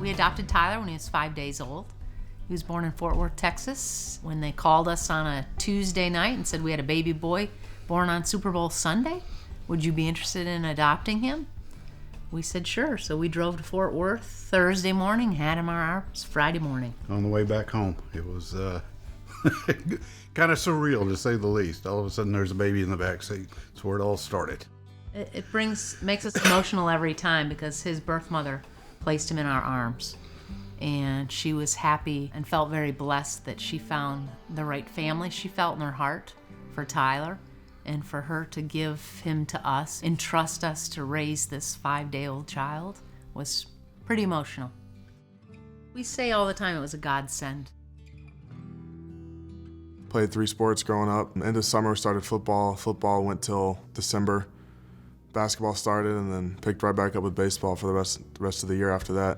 We adopted Tyler when he was 5 days old. He was born in Fort Worth, Texas. When they called us on a Tuesday night and said we had a baby boy born on Super Bowl Sunday, would you be interested in adopting him? We said sure, so we drove to Fort Worth Thursday morning, had him in our arms Friday morning. On the way back home, it was kind of surreal to say the least. All of a sudden there's a baby in the backseat. That's where it all started. It makes us emotional every time because his birth mother placed him in our arms. And she was happy and felt very blessed that she found the right family she felt in her heart for Tyler, and for her to give him to us and trust us to raise this 5-day-old child was pretty emotional. We say all the time it was a godsend. Played 3 sports growing up. End of summer started football. Football went till December. Basketball started and then picked right back up with baseball for the rest of the year after that.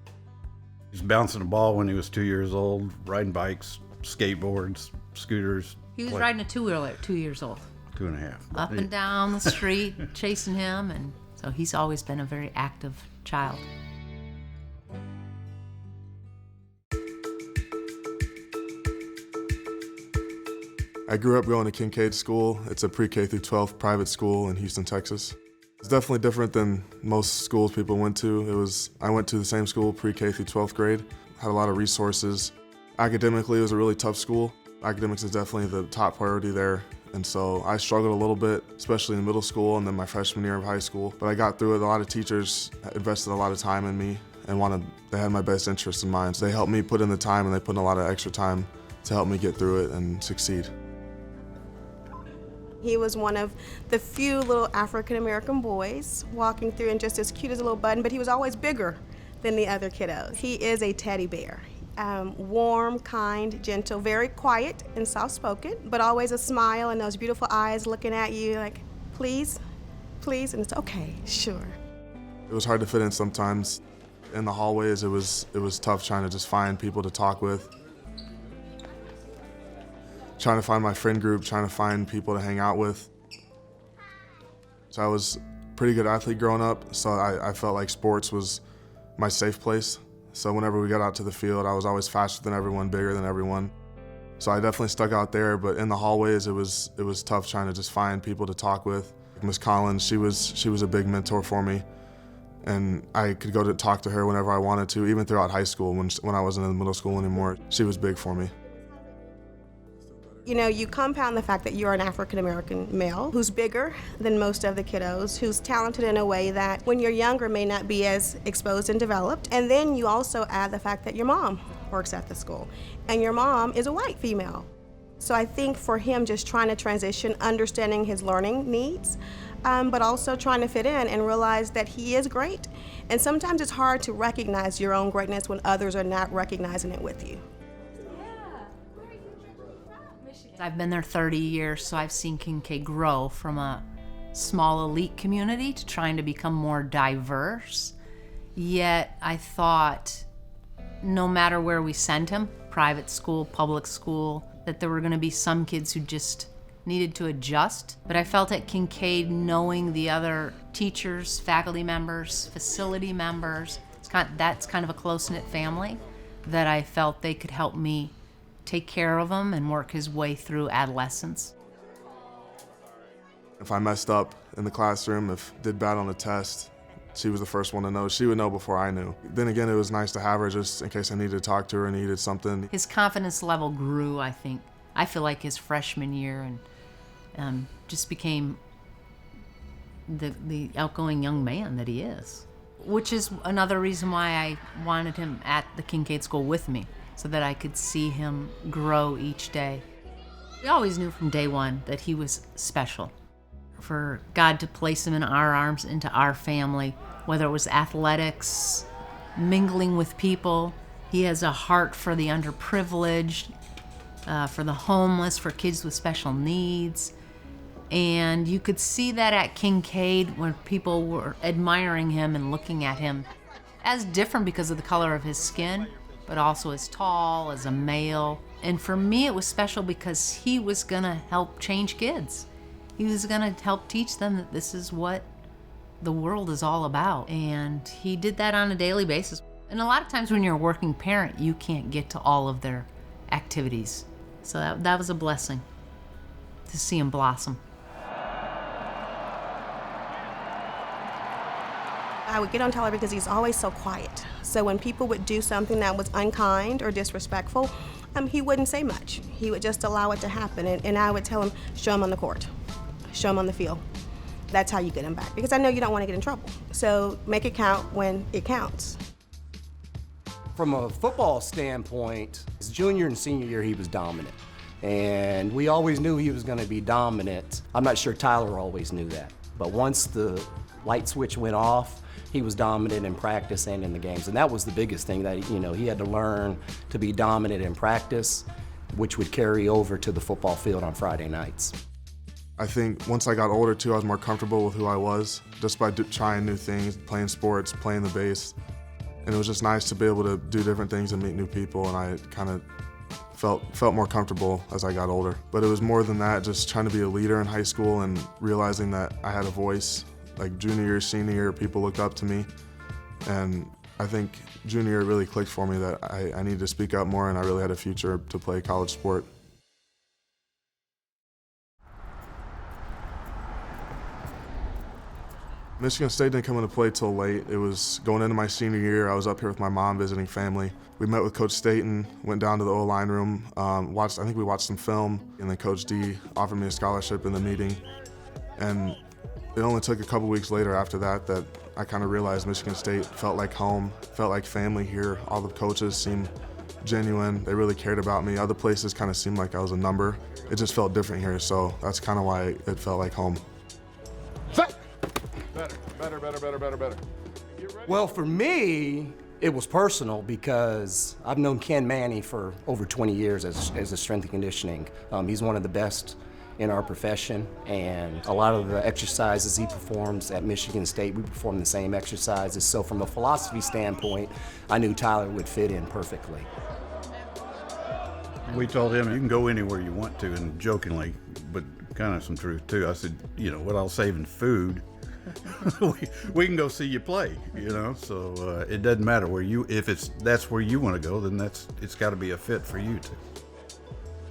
He was bouncing a ball when he was 2 years old, riding bikes, skateboards, scooters. He was riding a two-wheeler at 2 years old. 2.5. Up and down the street, chasing him, and so he's always been a very active child. I grew up going to Kincaid School. It's a pre-K through 12 private school in Houston, Texas. It's definitely different than most schools people went to. I went to the same school pre-K through 12th grade, had a lot of resources. Academically, it was a really tough school. Academics is definitely the top priority there. And so I struggled a little bit, especially in middle school and then my freshman year of high school. But I got through it. A lot of teachers invested a lot of time in me and they had my best interest in mind. So they helped me put in the time, and they put in a lot of extra time to help me get through it and succeed. He was one of the few little African-American boys walking through, and just as cute as a little button, but he was always bigger than the other kiddos. He is a teddy bear. Warm, kind, gentle, very quiet and soft-spoken, but always a smile and those beautiful eyes looking at you like, please, please, and it's okay, sure. It was hard to fit in sometimes. In the hallways, it was tough trying to just find people to talk with. Trying to find my friend group, trying to find people to hang out with. So I was a pretty good athlete growing up, so I felt like sports was my safe place. So whenever we got out to the field, I was always faster than everyone, bigger than everyone. So I definitely stuck out there, but in the hallways, it was tough trying to just find people to talk with. Miss Collins, she was a big mentor for me, and I could go to talk to her whenever I wanted to, even throughout high school when I wasn't in middle school anymore. She was big for me. You know, you compound the fact that you're an African-American male who's bigger than most of the kiddos, who's talented in a way that when you're younger may not be as exposed and developed. And then you also add the fact that your mom works at the school, and your mom is a white female. So I think for him, just trying to transition, understanding his learning needs, but also trying to fit in and realize that he is great. And sometimes it's hard to recognize your own greatness when others are not recognizing it with you. I've been there 30 years, so I've seen Kincaid grow from a small elite community to trying to become more diverse. Yet I thought no matter where we sent him, private school, public school, that there were going to be some kids who just needed to adjust. But I felt at Kincaid, knowing the other teachers, faculty members, facility members, that's kind of a close-knit family, that I felt they could help me take care of him and work his way through adolescence. If I messed up in the classroom, did bad on a test, she was the first one to know. She would know before I knew. Then again, it was nice to have her just in case I needed to talk to her and needed something. His confidence level grew, I think. I feel like his freshman year, and just became the outgoing young man that he is. Which is another reason why I wanted him at the Kincaid School with me, so that I could see him grow each day. We always knew from day one that he was special. For God to place him in our arms, into our family, whether it was athletics, mingling with people, he has a heart for the underprivileged, for the homeless, for kids with special needs. And you could see that at Kincaid when people were admiring him and looking at him as different because of the color of his skin, but also as tall, as a male. And for me, it was special because he was gonna help change kids. He was gonna help teach them that this is what the world is all about. And he did that on a daily basis. And a lot of times when you're a working parent, you can't get to all of their activities. So that was a blessing to see him blossom. I would get on Tyler because he's always so quiet. So when people would do something that was unkind or disrespectful, he wouldn't say much. He would just allow it to happen. And I would tell him, show him on the court, show him on the field. That's how you get him back. Because I know you don't want to get in trouble. So make it count when it counts. From a football standpoint, his junior and senior year, he was dominant. And we always knew he was going to be dominant. I'm not sure Tyler always knew that. But once the light switch went off, he was dominant in practice and in the games. And that was the biggest thing that, he had to learn to be dominant in practice, which would carry over to the football field on Friday nights. I think once I got older too, I was more comfortable with who I was, just by trying new things, playing sports, playing the bass. And it was just nice to be able to do different things and meet new people, and I kind of felt more comfortable as I got older. But it was more than that, just trying to be a leader in high school and realizing that I had a voice. Like junior year, senior year, people looked up to me, and I think junior year really clicked for me that I needed to speak up more, and I really had a future to play college sport. Michigan State didn't come into play till late. It was going into my senior year. I was up here with my mom visiting family. We met with Coach Staten, went down to the O-line room, I think we watched some film, and then Coach D offered me a scholarship in the meeting. And it only took a couple weeks later after that I kind of realized Michigan State felt like home, felt like family here. All the coaches seemed genuine. They really cared about me. Other places kind of seemed like I was a number. It just felt different here, so that's kind of why it felt like home. Better. Well, for me, it was personal because I've known Ken Manny for over 20 years as a strength and conditioning. He's one of the best in our profession, and a lot of the exercises he performs at Michigan State, we perform the same exercises. So from a philosophy standpoint, I knew Tyler would fit in perfectly. We told him, you can go anywhere you want to, and jokingly, but kind of some truth too. I said, without saving food, we can go see you play, so it doesn't matter if that's where you want to go, then it's got to be a fit for you too.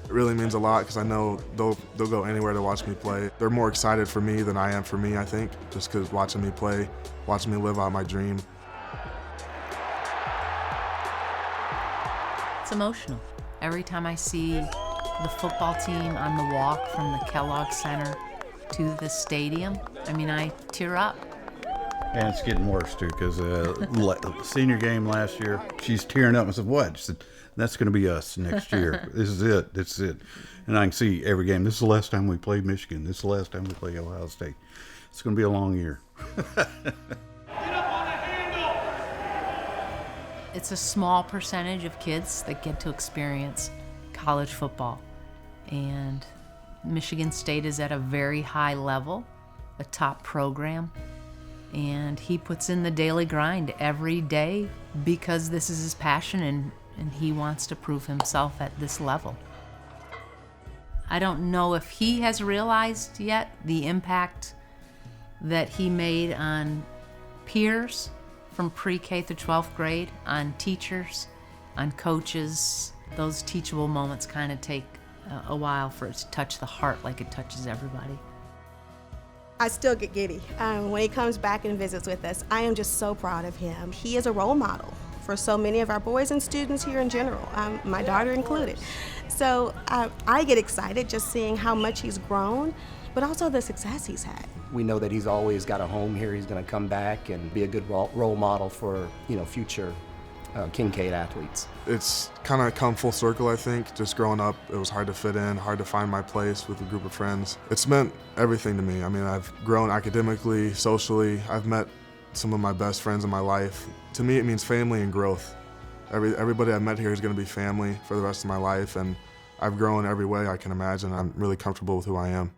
It really means a lot because I know they'll go anywhere to watch me play. They're more excited for me than I am for me, I think, just because watching me play, watching me live out my dream. It's emotional. Every time I see the football team on the walk from the Kellogg Center to the stadium, I tear up. And it's getting worse too, because senior game last year, she's tearing up and said, "What?" She said, "That's going to be us next year. This is it. This is it." And I can see every game. This is the last time we played Michigan. This is the last time we play Ohio State. It's going to be a long year. It's a small percentage of kids that get to experience college football. And Michigan State is at a very high level, a top program. And he puts in the daily grind every day because this is his passion, and he wants to prove himself at this level. I don't know if he has realized yet the impact that he made on peers from pre-K through 12th grade, on teachers, on coaches. Those teachable moments kind of take a while for it to touch the heart like it touches everybody. I still get giddy. When he comes back and visits with us, I am just so proud of him. He is a role model for so many of our boys and students here in general, my daughter included. So I get excited just seeing how much he's grown, but also the success he's had. We know that he's always got a home here. He's going to come back and be a good role model for future Kincaid athletes. It's kind of come full circle, I think. Just growing up, it was hard to fit in, hard to find my place with a group of friends. It's meant everything to me. I've grown academically, socially. I've met some of my best friends in my life. To me, it means family and growth. Everybody I've met here is going to be family for the rest of my life, and I've grown every way I can imagine. I'm really comfortable with who I am.